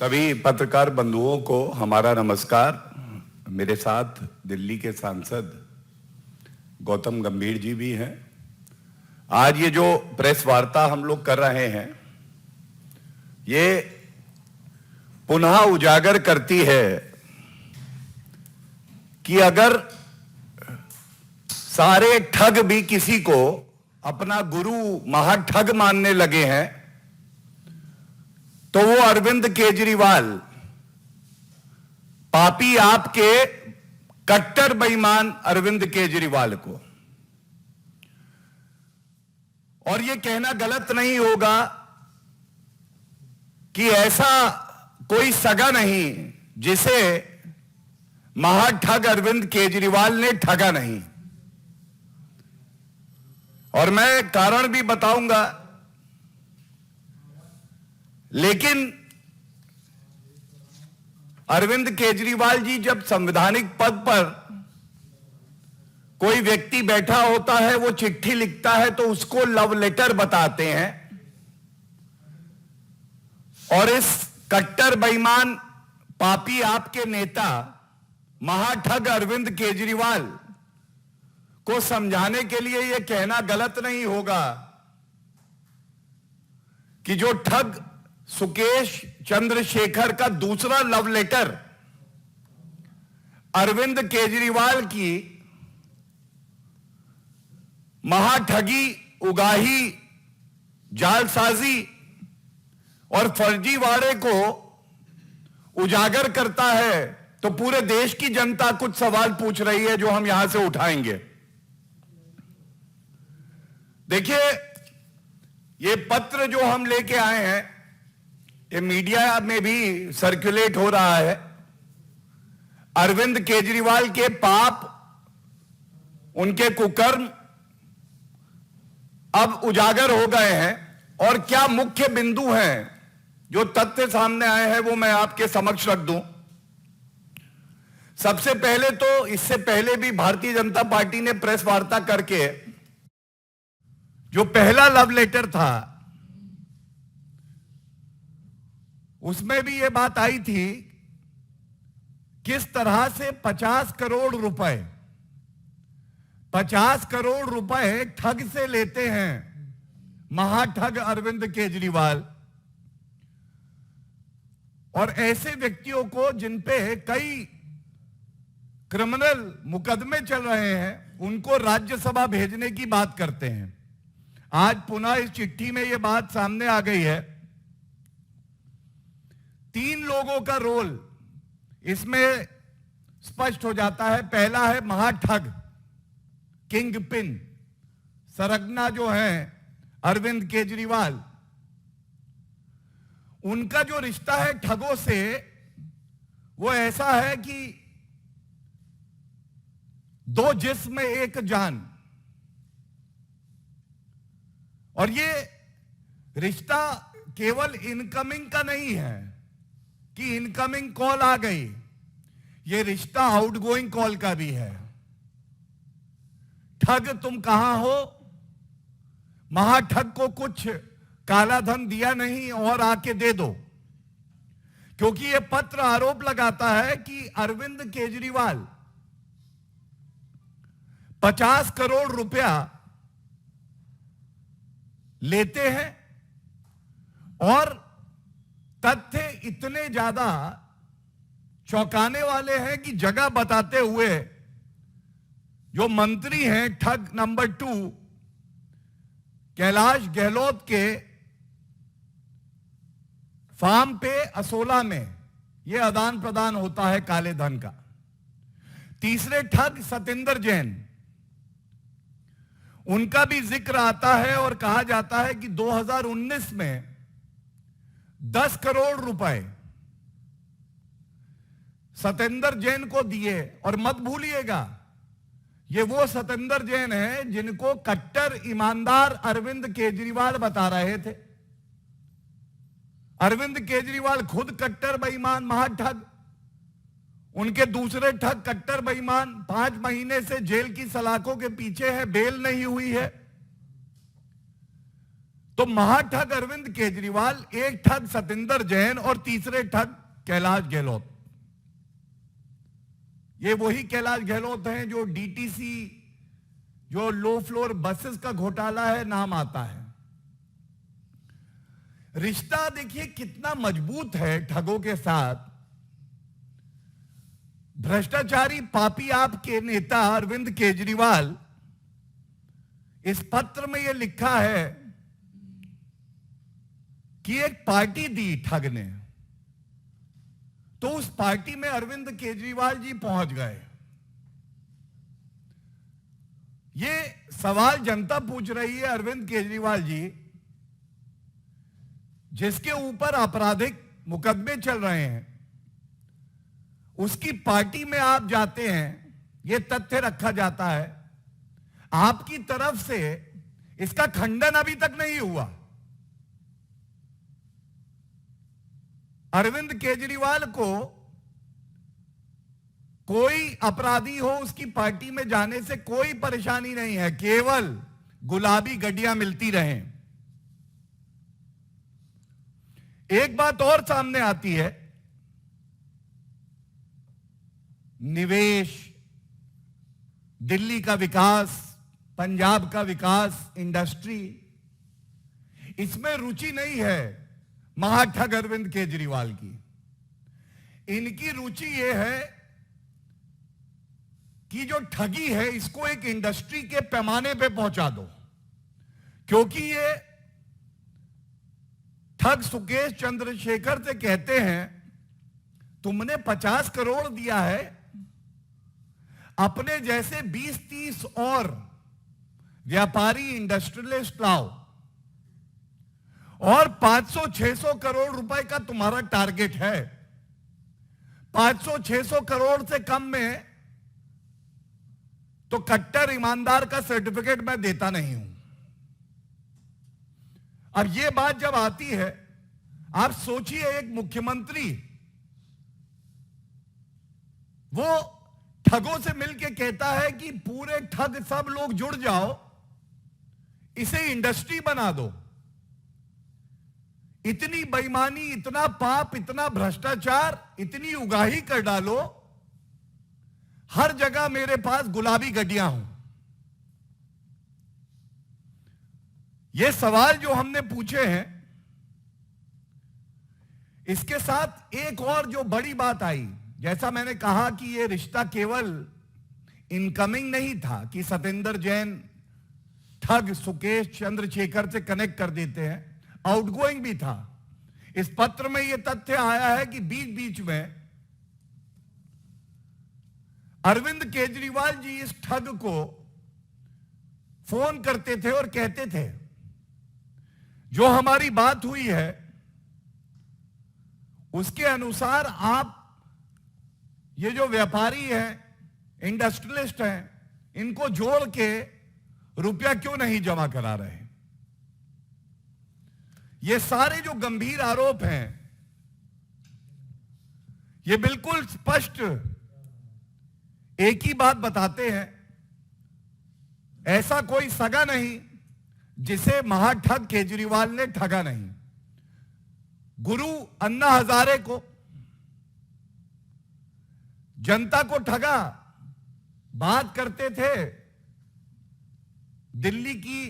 सभी पत्रकार बंधुओं को हमारा नमस्कार। मेरे साथ दिल्ली के सांसद गौतम गंभीर जी भी हैं। आज ये जो प्रेस वार्ता हम लोग कर रहे हैं, ये पुनः उजागर करती है कि अगर सारे ठग भी किसी को अपना गुरु महाठग मानने लगे हैं, तो वो अरविंद केजरीवाल पापी आपके कट्टर बेईमान अरविंद केजरीवाल को, और ये कहना गलत नहीं होगा कि ऐसा कोई सगा नहीं जिसे महाठग अरविंद केजरीवाल ने ठगा नहीं। और मैं कारण भी बताऊंगा, लेकिन अरविंद केजरीवाल जी जब संवैधानिक पद पर कोई व्यक्ति बैठा होता है, वो चिट्ठी लिखता है तो उसको लव लेटर बताते हैं, और इस कट्टर बेईमान पापी आपके नेता महाठग अरविंद केजरीवाल को समझाने के लिए यह कहना गलत नहीं होगा कि जो ठग सुकेश चंद्रशेखर का दूसरा लव लेटर अरविंद केजरीवाल की महाठगी, उगाही, जालसाजी और फर्जीवाड़े को उजागर करता है, तो पूरे देश की जनता कुछ सवाल पूछ रही है जो हम यहां से उठाएंगे। देखिए, ये पत्र जो हम लेके आए हैं, ये मीडिया में भी सर्कुलेट हो रहा है। अरविंद केजरीवाल के पाप, उनके कुकर्म अब उजागर हो गए हैं, और क्या मुख्य बिंदु हैं जो तथ्य सामने आए हैं वो मैं आपके समक्ष रख दूं। सबसे पहले तो, इससे पहले भी भारतीय जनता पार्टी ने प्रेस वार्ता करके जो पहला लव लेटर था, उसमें भी यह बात आई थी किस तरह से 50 करोड़ रुपए 50 करोड़ रुपए ठग से लेते हैं महाठग अरविंद केजरीवाल, और ऐसे व्यक्तियों को जिन पे कई क्रिमिनल मुकदमे चल रहे हैं, उनको राज्यसभा भेजने की बात करते हैं। आज पुनः इस चिट्ठी में यह बात सामने आ गई है। 3 लोगों का रोल इसमें स्पष्ट हो जाता है। पहला है महाठग, किंग पिन, सरगना जो है अरविंद केजरीवाल। उनका जो रिश्ता है ठगों से, वो ऐसा है कि 2 जिस्म एक जान। और ये रिश्ता केवल इनकमिंग का नहीं है कि इनकमिंग कॉल आ गई, ये रिश्ता आउटगोइंग कॉल का भी है। ठग तुम कहां हो, महाठग को कुछ काला धन दिया नहीं और आके दे दो, क्योंकि यह पत्र आरोप लगाता है कि अरविंद केजरीवाल 50 करोड़ रुपया लेते हैं, और तथ्य इतने ज्यादा चौंकाने वाले हैं कि जगह बताते हुए जो मंत्री हैं ठग नंबर 2 कैलाश गहलोत के फार्म पे असोला में यह आदान प्रदान होता है काले धन का। तीसरे ठग सतेंद्र जैन, उनका भी जिक्र आता है और कहा जाता है कि 2019 में 10 करोड़ रुपए सतेंद्र जैन को दिए। और मत भूलिएगा, ये वो सतेंद्र जैन है जिनको कट्टर ईमानदार अरविंद केजरीवाल बता रहे थे। अरविंद केजरीवाल खुद कट्टर बेईमान महाठग, उनके दूसरे ठग कट्टर बेईमान 5 महीने से जेल की सलाखों के पीछे है, बेल नहीं हुई है। तो महाठग अरविंद केजरीवाल, एक ठग सतिंदर जैन और तीसरे ठग कैलाश गहलोत। ये वही कैलाश गहलोत हैं जो डीटीसी, जो लो फ्लोर बसेस का घोटाला है, नाम आता है। रिश्ता देखिए कितना मजबूत है ठगों के साथ। भ्रष्टाचारी पापी आपके नेता अरविंद केजरीवाल, इस पत्र में यह लिखा है कि एक पार्टी दी ठग ने, तो उस पार्टी में अरविंद केजरीवाल जी पहुंच गए। ये सवाल जनता पूछ रही है, अरविंद केजरीवाल जी जिसके ऊपर आपराधिक मुकदमे चल रहे हैं, उसकी पार्टी में आप जाते हैं, यह तथ्य रखा जाता है। आपकी तरफ से इसका खंडन अभी तक नहीं हुआ। अरविंद केजरीवाल को कोई अपराधी हो उसकी पार्टी में जाने से कोई परेशानी नहीं है, केवल गुलाबी गड्डियां मिलती रहें। एक बात और सामने आती है, निवेश, दिल्ली का विकास, पंजाब का विकास, इंडस्ट्री, इसमें रुचि नहीं है महाठग अरविंद केजरीवाल की। इनकी रुचि यह है कि जो ठगी है इसको एक इंडस्ट्री के पैमाने पे पहुंचा दो, क्योंकि ये ठग सुकेश चंद्रशेखर से कहते हैं तुमने 50 करोड़ दिया है, अपने जैसे 20-30 और व्यापारी इंडस्ट्रियलिस्ट लाओ और 500-600 करोड़ रुपए का तुम्हारा टारगेट है। 500-600 करोड़ से कम में तो कट्टर ईमानदार का सर्टिफिकेट मैं देता नहीं हूं। अब यह बात जब आती है, आप सोचिए एक मुख्यमंत्री वो ठगों से मिलकर कहता है कि पूरे ठग सब लोग जुड़ जाओ, इसे इंडस्ट्री बना दो। इतनी बेईमानी, इतना पाप, इतना भ्रष्टाचार, इतनी उगाही कर डालो, हर जगह मेरे पास गुलाबी गड्डियां हों। ये सवाल जो हमने पूछे हैं, इसके साथ एक और जो बड़ी बात आई, जैसा मैंने कहा कि यह रिश्ता केवल इनकमिंग नहीं था कि सतेंद्र जैन ठग सुकेश चंद्रशेखर से कनेक्ट कर देते हैं, आउटगोइंग भी था। इस पत्र में यह तथ्य आया है कि बीच बीच में अरविंद केजरीवाल जी इस ठग को फोन करते थे और कहते थे जो हमारी बात हुई है उसके अनुसार आप ये जो व्यापारी हैं, इंडस्ट्रियलिस्ट हैं, इनको जोड़ के रुपया क्यों नहीं जमा करा रहे। ये सारे जो गंभीर आरोप हैं, ये बिल्कुल स्पष्ट एक ही बात बताते हैं, ऐसा कोई सगा नहीं जिसे महाठग केजरीवाल ने ठगा नहीं। गुरु अन्ना हजारे को, जनता को ठगा, बात करते थे दिल्ली की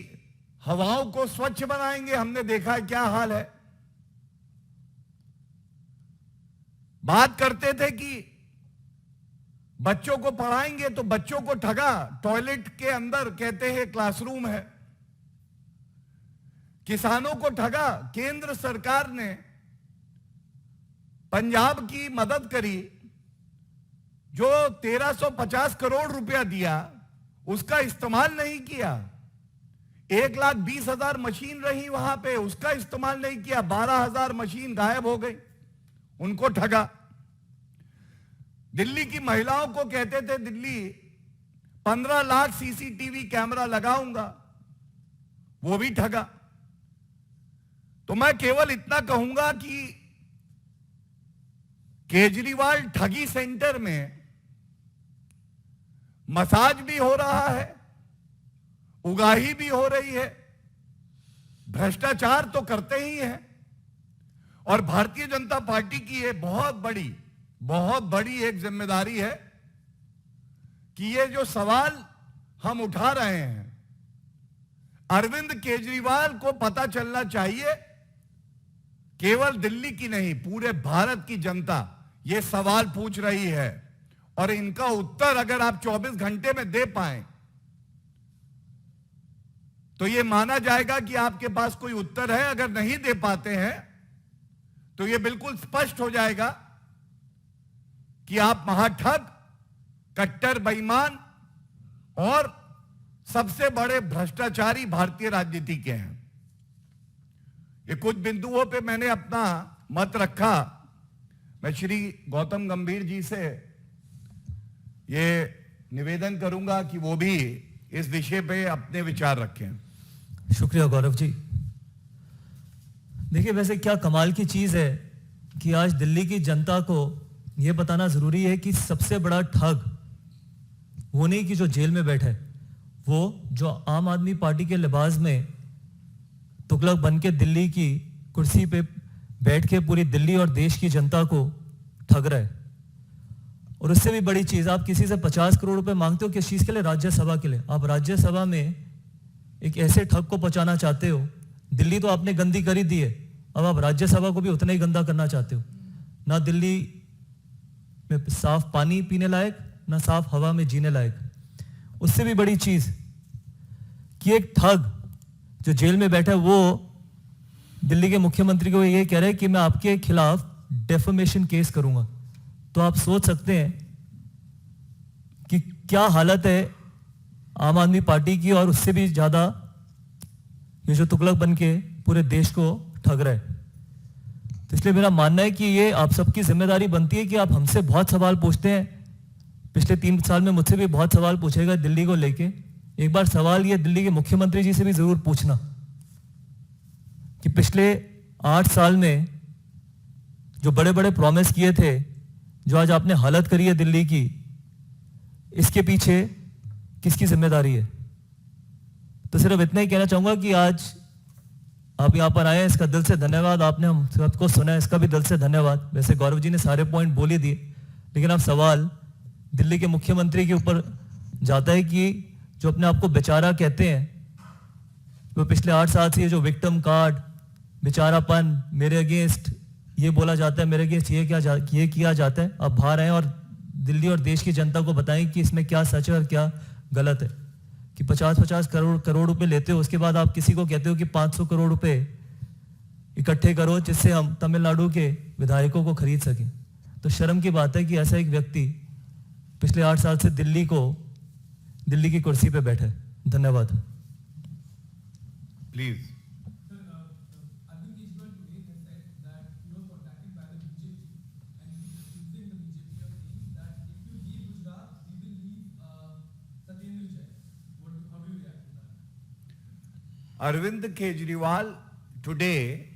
हवाओं को स्वच्छ बनाएंगे, हमने देखा है क्या हाल है। बात करते थे कि बच्चों को पढ़ाएंगे, तो बच्चों को ठगा, टॉयलेट के अंदर कहते हैं क्लासरूम है। किसानों को ठगा, केंद्र सरकार ने पंजाब की मदद करी, जो 1350 करोड़ रुपया दिया उसका इस्तेमाल नहीं किया। 1,20,000 मशीन रही वहां पे, उसका इस्तेमाल नहीं किया। 12,000 मशीन गायब हो गई, उनको ठगा। दिल्ली की महिलाओं को कहते थे दिल्ली 15 लाख सीसीटीवी कैमरा लगाऊंगा, वो भी ठगा। तो मैं केवल इतना कहूंगा कि केजरीवाल ठगी सेंटर में मसाज भी हो रहा है, उगाही भी हो रही है, भ्रष्टाचार तो करते ही हैं। और भारतीय जनता पार्टी की ये बहुत बड़ी एक जिम्मेदारी है कि ये जो सवाल हम उठा रहे हैं, अरविंद केजरीवाल को पता चलना चाहिए, केवल दिल्ली की नहीं पूरे भारत की जनता ये सवाल पूछ रही है, और इनका उत्तर अगर आप 24 घंटे में दे पाएं तो ये माना जाएगा कि आपके पास कोई उत्तर है। अगर नहीं दे पाते हैं तो ये बिल्कुल स्पष्ट हो जाएगा कि आप महाठग, कट्टर बेईमान और सबसे बड़े भ्रष्टाचारी भारतीय राजनीति के हैं। ये कुछ बिंदुओं पे मैंने अपना मत रखा। मैं श्री गौतम गंभीर जी से ये निवेदन करूंगा कि वो भी इस विषय पे अपने विचार रखें। शुक्रिया गौरव जी। देखिए, वैसे क्या कमाल की चीज है कि आज दिल्ली की जनता को यह बताना जरूरी है कि सबसे बड़ा ठग वो नहीं कि जो जेल में बैठा है, वो जो आम आदमी पार्टी के लिबास में तुगलक बन के दिल्ली की कुर्सी पे बैठ के पूरी दिल्ली और देश की जनता को ठग रहा है। और उससे भी बड़ी चीज, आप किसी से 50 करोड़ रुपए मांगते हो किस चीज के लिए? राज्यसभा के लिए। आप राज्यसभा में एक ऐसे ठग को पहुंचाना चाहते हो। दिल्ली तो आपने गंदी कर ही दी है, अब आप राज्यसभा को भी उतना ही गंदा करना चाहते हो। ना दिल्ली में साफ पानी पीने लायक, ना साफ हवा में जीने लायक। उससे भी बड़ी चीज कि एक ठग जो जेल में बैठा है वो दिल्ली के मुख्यमंत्री को ये कह रहा है कि मैं आपके खिलाफ डेफेमेशन केस करूंगा। तो आप सोच सकते हैं कि क्या हालत है आम आदमी पार्टी की, और उससे भी ज्यादा ये जो तुगलक बन के पूरे देश को ठग रहा है। तो इसलिए मेरा मानना है कि ये आप सबकी जिम्मेदारी बनती है कि आप हमसे बहुत सवाल पूछते हैं। पिछले 3 साल में मुझसे भी बहुत सवाल पूछेगा दिल्ली को लेके। एक बार सवाल ये दिल्ली के मुख्यमंत्री जी से भी जरूर पूछना कि पिछले 8 साल में जो बड़े बड़े प्रॉमिस किए थे, जो आज आपने हालत करी है दिल्ली की, इसके पीछे किसकी जिम्मेदारी है? तो सिर्फ इतना ही कहना चाहूंगा कि आज आप यहां पर आए, इसका दिल से धन्यवाद। आपने हम सबको सुना, इसका भी दिल से धन्यवाद। वैसे गौरव जी ने सारे पॉइंट बोल ही दिए, लेकिन अब सवाल दिल्ली के मुख्यमंत्री के ऊपर जाता है कि जो अपने आप को बेचारा कहते हैं, वो पिछले 8 साल से ये जो विक्टिम कार्ड, बेचारापन, मेरे अगेंस्ट ये बोला जाता है, मेरे अगेंस्ट ये किया जाता है, अब बाहर आए और दिल्ली और देश की जनता को बताएं कि इसमें क्या सच है और क्या गलत है। कि 50-50 करोड़ रुपए लेते हो, उसके बाद आप किसी को कहते हो कि 500 करोड़ रुपए इकट्ठे करो जिससे हम तमिलनाडु के विधायकों को खरीद सकें। तो शर्म की बात है कि ऐसा एक व्यक्ति पिछले 8 साल से दिल्ली की कुर्सी पे बैठा है। धन्यवाद। Please. Arvind Kejriwal today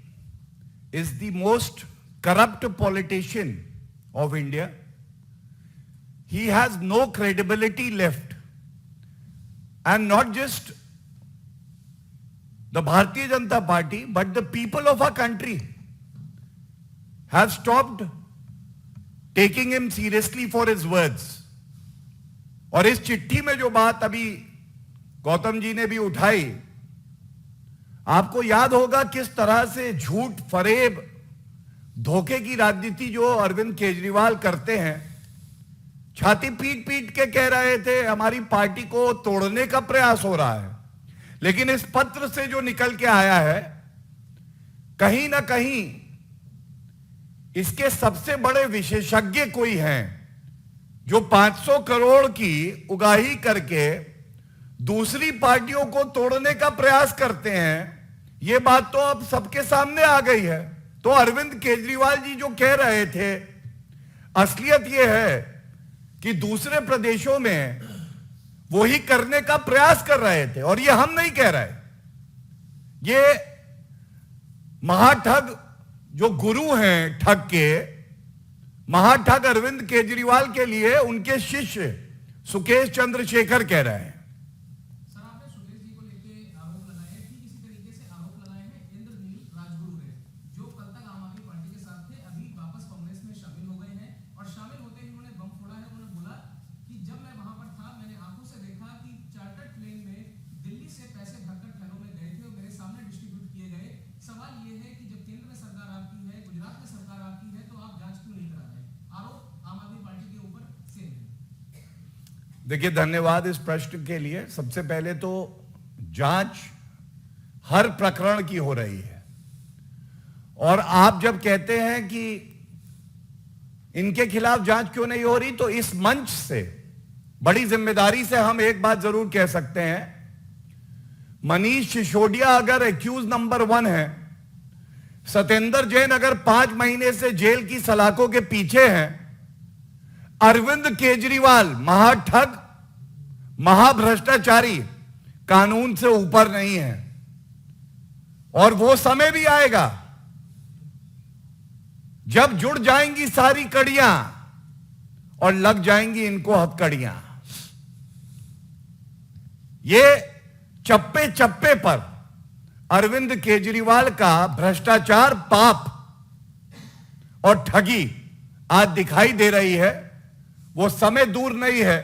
is the most corrupt politician of India. He has no credibility left. And not just the Bharatiya Janata Party, but the people of our country have stopped taking him seriously for his words. और इस चिट्ठी में जो बात अभी गौतम जी ने भी उठाई, आपको याद होगा किस तरह से झूठ, फरेब, धोखे की राजनीति जो अरविंद केजरीवाल करते हैं। छाती पीट पीट के कह रहे थे हमारी पार्टी को तोड़ने का प्रयास हो रहा है, लेकिन इस पत्र से जो निकल के आया है, कहीं ना कहीं इसके सबसे बड़े विशेषज्ञ कोई हैं जो 500 करोड़ की उगाही करके दूसरी पार्टियों को तोड़ने का प्रयास करते हैं। यह बात तो अब सबके सामने आ गई है। तो अरविंद केजरीवाल जी जो कह रहे थे, असलियत यह है कि दूसरे प्रदेशों में वही करने का प्रयास कर रहे थे, और यह हम नहीं कह रहे। ये महाठग जो गुरु हैं ठग के, महाठग अरविंद केजरीवाल के लिए उनके शिष्य सुकेश चंद्रशेखर कह रहे हैं। सर, आपने सुकेश जी को लेके आरोप लगाए हैं कि किसी तरीके से आरोप लगाए हैं देखिए, धन्यवाद इस प्रश्न के लिए। सबसे पहले तो जांच हर प्रकरण की हो रही है, और आप जब कहते हैं कि इनके खिलाफ जांच क्यों नहीं हो रही, तो इस मंच से बड़ी जिम्मेदारी से हम एक बात जरूर कह सकते हैं, मनीष सिसोदिया अगर एक्यूज नंबर 1 है, सत्येंद्र जैन अगर 5 महीने से जेल की सलाखों के पीछे हैं, अरविंद केजरीवाल महाठग महाभ्रष्टाचारी कानून से ऊपर नहीं है, और वो समय भी आएगा जब जुड़ जाएंगी सारी कड़ियां और लग जाएंगी इनको हथकड़ियां। ये चप्पे चप्पे पर अरविंद केजरीवाल का भ्रष्टाचार, पाप और ठगी आज दिखाई दे रही है। वो समय दूर नहीं है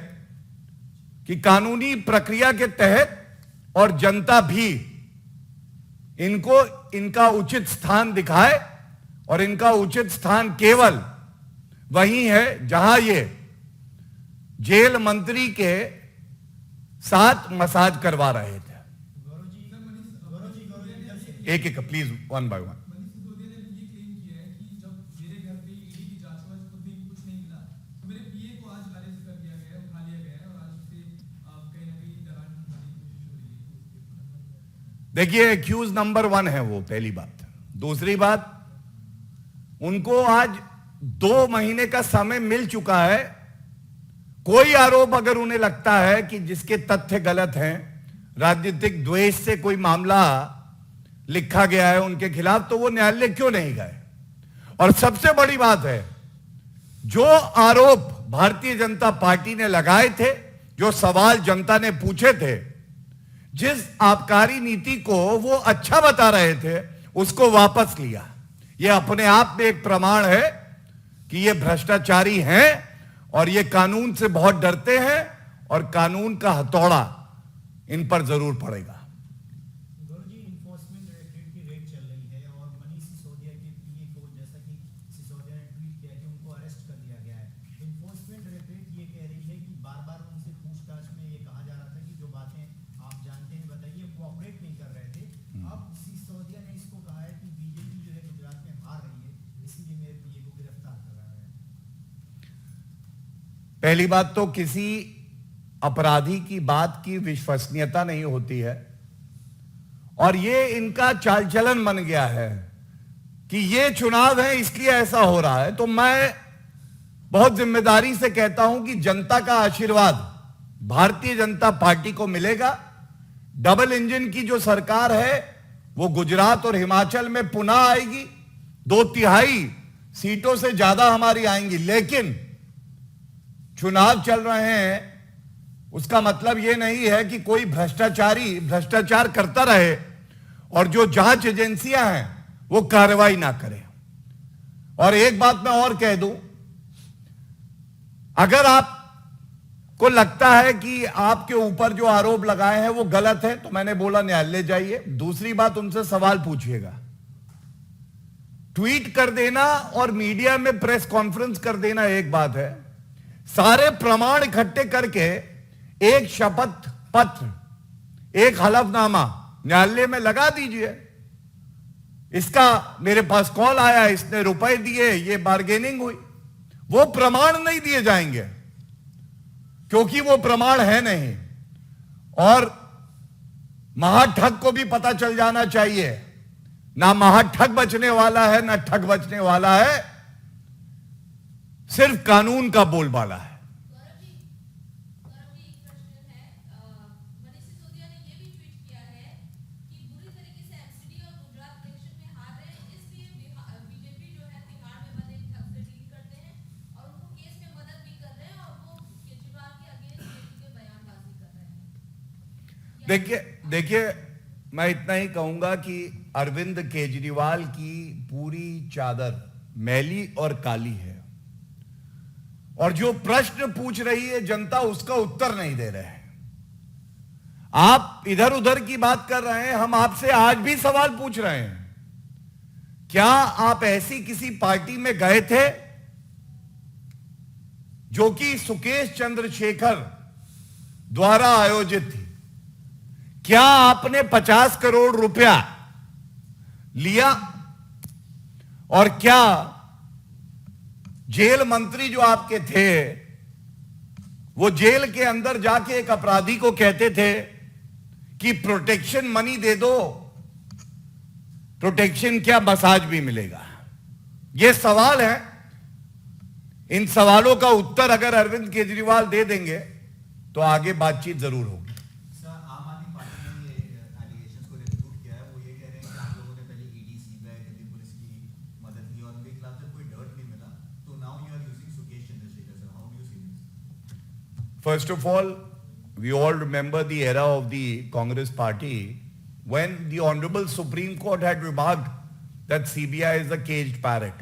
कि कानूनी प्रक्रिया के तहत और जनता भी इनको इनका उचित स्थान दिखाए, और इनका उचित स्थान केवल वही है जहां ये जेल मंत्री के साथ मसाज करवा रहे थे। एक एक प्लीज, वन बाय वन। देखिए, एक्यूज नंबर 1 है वो, पहली बात। दूसरी बात, उनको आज 2 महीने का समय मिल चुका है। कोई आरोप अगर उन्हें लगता है कि जिसके तथ्य गलत हैं, राजनीतिक द्वेष से कोई मामला लिखा गया है उनके खिलाफ, तो वो न्यायालय क्यों नहीं गए। और सबसे बड़ी बात है, जो आरोप भारतीय जनता पार्टी ने लगाए थे, जो सवाल जनता ने पूछे थे, जिस आबकारी नीति को वो अच्छा बता रहे थे, उसको वापस लिया। ये अपने आप में एक प्रमाण है कि ये भ्रष्टाचारी हैं और ये कानून से बहुत डरते हैं, और कानून का हथौड़ा इन पर जरूर पड़ेगा। जी, इन्फोर्समेंट डायरेक्टरेट की रेड चल रही है और मनीष सिसोदिया के पीए को, जैसा कि सिसोदिया ने ट्वीट किया कि उनको अरेस्ट कर लिया गया है। इन्फोर्समेंट डायरेक्टरेट ये कह रही है कि बार-बार उनसे पूछताछ में ये कहा जा रहा था कि जो बातें आप जानते हैं बताइए, कोऑपरेट नहीं कर रहे थे। अब सिसोदिया ने इसको कहा है कि बीजेपी जो है गुजरात में हार रही है, इसीलिए मेरे पीए को गिरफ्तार कर रहा है। पहली बात तो किसी अपराधी की बात की विश्वसनीयता नहीं होती है, और ये इनका चाल चलन बन गया है कि ये चुनाव है इसलिए ऐसा हो रहा है। तो मैं बहुत जिम्मेदारी से कहता हूं कि जनता का आशीर्वाद भारतीय जनता पार्टी को मिलेगा। डबल इंजन की जो सरकार है वो गुजरात और हिमाचल में पुनः आएगी, 2/3 सीटों से ज्यादा हमारी आएंगी। लेकिन चुनाव चल रहे हैं, उसका मतलब यह नहीं है कि कोई भ्रष्टाचारी भ्रष्टाचार करता रहे और जो जांच एजेंसियां हैं वो कार्रवाई ना करें। और एक बात मैं और कह दूं, अगर आपको लगता है कि आपके ऊपर जो आरोप लगाए हैं वो गलत है, तो मैंने बोला न्यायालय जाइए। दूसरी बात, उनसे सवाल पूछिएगा। ट्वीट कर देना और मीडिया में प्रेस कॉन्फ्रेंस कर देना एक बात है, सारे प्रमाण इकट्ठे करके एक शपथ पत्र, एक हलफनामा न्यायालय में लगा दीजिए। इसका मेरे पास कॉल आया, इसने रुपए दिए, ये बार्गेनिंग हुई। वो प्रमाण नहीं दिए जाएंगे क्योंकि वो प्रमाण है नहीं। और महाठग को भी पता चल जाना चाहिए, ना महाठग बचने वाला है ना ठग बचने वाला है, सिर्फ कानून का बोलबाला है। देखिए, मैं इतना ही कहूंगा कि अरविंद केजरीवाल की पूरी चादर मैली और काली है, और जो प्रश्न पूछ रही है जनता उसका उत्तर नहीं दे रहे हैं। आप इधर उधर की बात कर रहे हैं, हम आपसे आज भी सवाल पूछ रहे हैं, क्या आप ऐसी किसी पार्टी में गए थे जो कि सुकेश चंद्रशेखर द्वारा आयोजित थी। क्या आपने 50 करोड़ रुपया लिया और क्या जेल मंत्री जो आपके थे वो जेल के अंदर जाके एक अपराधी को कहते थे कि प्रोटेक्शन मनी दे दो, प्रोटेक्शन क्या मसाज भी मिलेगा? ये सवाल है। इन सवालों का उत्तर अगर अरविंद केजरीवाल दे देंगे तो आगे बातचीत जरूर होगी। सर, आम आदमी पार्टी ने ये एलिगेशंस को रिफ्यूट किया है। वो ये कह रहे हैं कि आप लोगों ने पहले ईडी, सीबीआई, दिल्ली पुलिस की मदद की और उनके खिलाफ जब कोई डर्ट नहीं मिला तो now you are using Sukesh Chandrashekhar. Sir, how do you see this? First of all, we all remember the era of the Congress party when the Honorable Supreme Court had remarked that CBI is a caged parrot.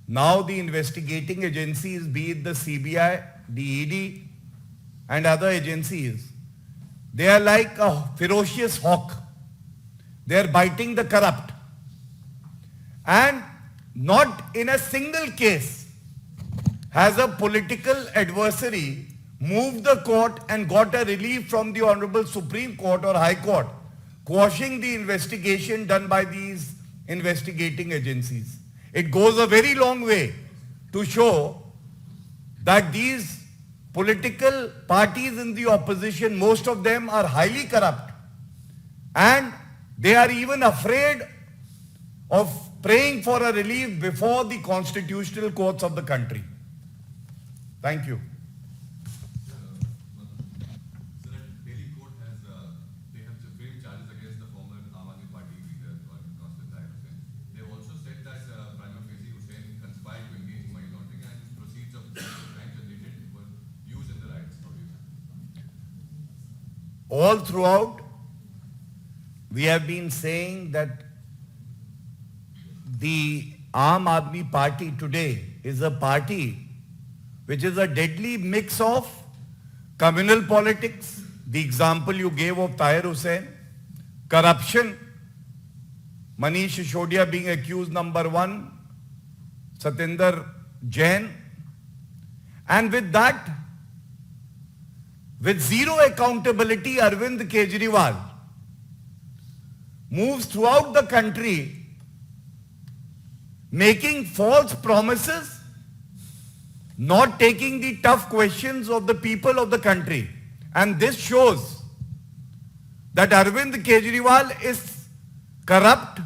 Now the investigating agencies, be it the CBI, the ED and other agencies, they are like a ferocious hawk. They are biting the corrupt. And not in a single case has a political adversary moved the court and got a relief from the Honorable Supreme Court or High Court, quashing the investigation done by these investigating agencies. It goes a very long way to show that these political parties in the opposition, most of them are highly corrupt, and they are even afraid of praying for a relief before the constitutional courts of the country. Thank you. Sir, Delhi court has they have framed charges against the former Aam Aadmi Party leader Constable Tahir Hussain. They have also said that prima facie Hussain conspired to engage in money laundering and proceeds of crime generated were used in the riots. How do you say? All throughout, we have been saying that the Aam Aadmi Party today is a party which is a deadly mix of communal politics, the example you gave of Tahir Hussain, corruption, Manish Sisodiya being accused number 1, Satinder Jain, and with that, with zero accountability, Arvind Kejriwal moves throughout the country making false promises, not taking the tough questions of the people of the country. And this shows that Arvind Kejriwal is corrupt,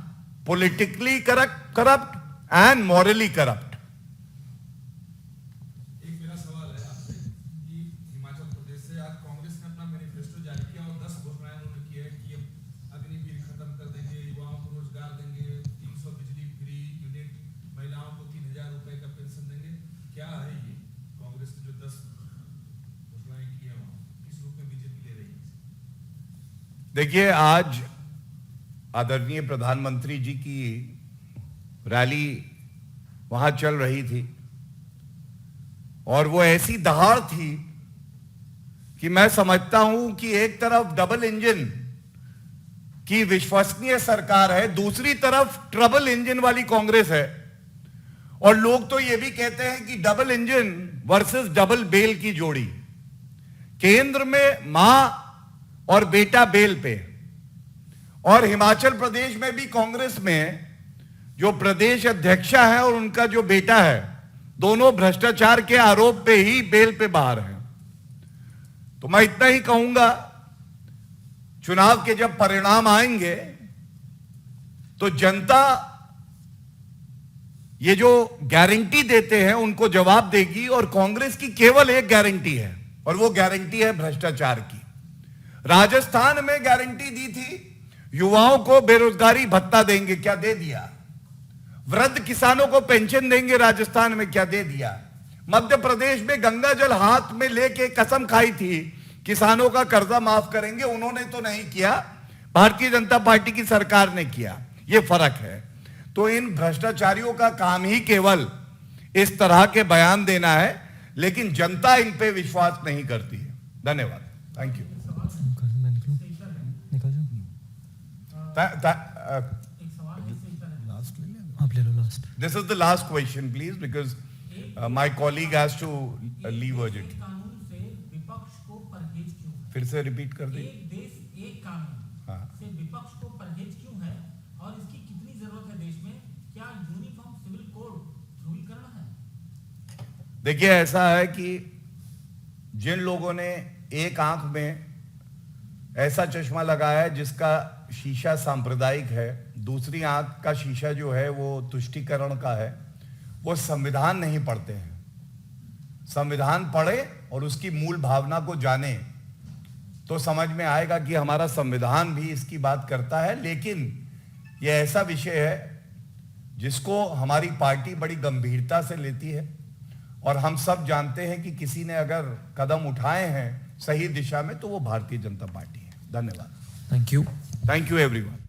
politically corrupt and morally corrupt. एक मेरा सवाल है आपसे कि हिमाचल प्रदेश से आज कांग्रेस ने अपना मैनिफेस्टो जारी किया और 10 घोषणाएं उन्होंने की है कि अग्निवीर खत्म कर देंगे, युवाओं को रोजगार देंगे, 300 बिजली फ्री यूनिट, महिलाओं को 3000 रुपए का पेंशन देंगे। क्या है ये कांग्रेस ने जो 10 घोषणाएं की है किस रूप में बीजेपी ले रही है? देखिए, आज आदरणीय प्रधानमंत्री जी की रैली वहां चल रही थी और वो ऐसी दहाड़ थी कि मैं समझता हूं कि एक तरफ डबल इंजन की विश्वसनीय सरकार है, दूसरी तरफ ट्रबल इंजन वाली कांग्रेस है। और लोग तो ये भी कहते हैं कि double engine versus double bale की जोड़ी, केंद्र में मां और बेटा बेल पे, और हिमाचल प्रदेश में भी कांग्रेस में जो प्रदेश अध्यक्षा है और उनका जो बेटा है, दोनों भ्रष्टाचार के आरोप पे ही बेल पे बाहर हैं। तो मैं इतना ही कहूंगा, चुनाव के जब परिणाम आएंगे तो जनता ये जो गारंटी देते हैं उनको जवाब देगी, और कांग्रेस की केवल एक गारंटी है और वो गारंटी है भ्रष्टाचार की। राजस्थान में गारंटी दी थी युवाओं को बेरोजगारी भत्ता देंगे, क्या दे दिया? वृद्ध किसानों को पेंशन देंगे, राजस्थान में क्या दे दिया? मध्य प्रदेश में गंगा जल हाथ में लेके कसम खाई थी किसानों का कर्जा माफ करेंगे, उन्होंने तो नहीं किया, भारतीय जनता पार्टी की सरकार ने किया। यह फर्क है। तो इन भ्रष्टाचारियों का काम ही केवल इस तरह के बयान देना है, लेकिन जनता इन पे विश्वास नहीं करती है। धन्यवाद। Thank you. आप ले लो last. This is the last question, please, because my colleague has to leave urgently. कानून से विपक्ष को फिर से रिपीट कर दी। एक देश एक कानून हाँ। से विपक्ष को परहेज क्यों है और इसकी कितनी जरूरत है देश में? क्या यूनिफॉर्म सिविल कोड ध्रुवीकरण है? देखिए, ऐसा है कि जिन लोगों ने एक आंख में ऐसा चश्मा लगाया है जिसका शीशा सांप्रदायिक है, दूसरी आंख का शीशा जो है वो तुष्टीकरण का है, वो संविधान नहीं पढ़ते हैं। संविधान पढ़े और उसकी मूल भावना को जाने तो समझ में आएगा कि हमारा संविधान भी इसकी बात करता है। लेकिन यह ऐसा विषय है जिसको हमारी पार्टी बड़ी गंभीरता से लेती है और हम सब जानते हैं कि किसी ने अगर कदम उठाए हैं सही दिशा में तो वो भारतीय जनता पार्टी है। धन्यवाद। Thank you. Thank you everyone.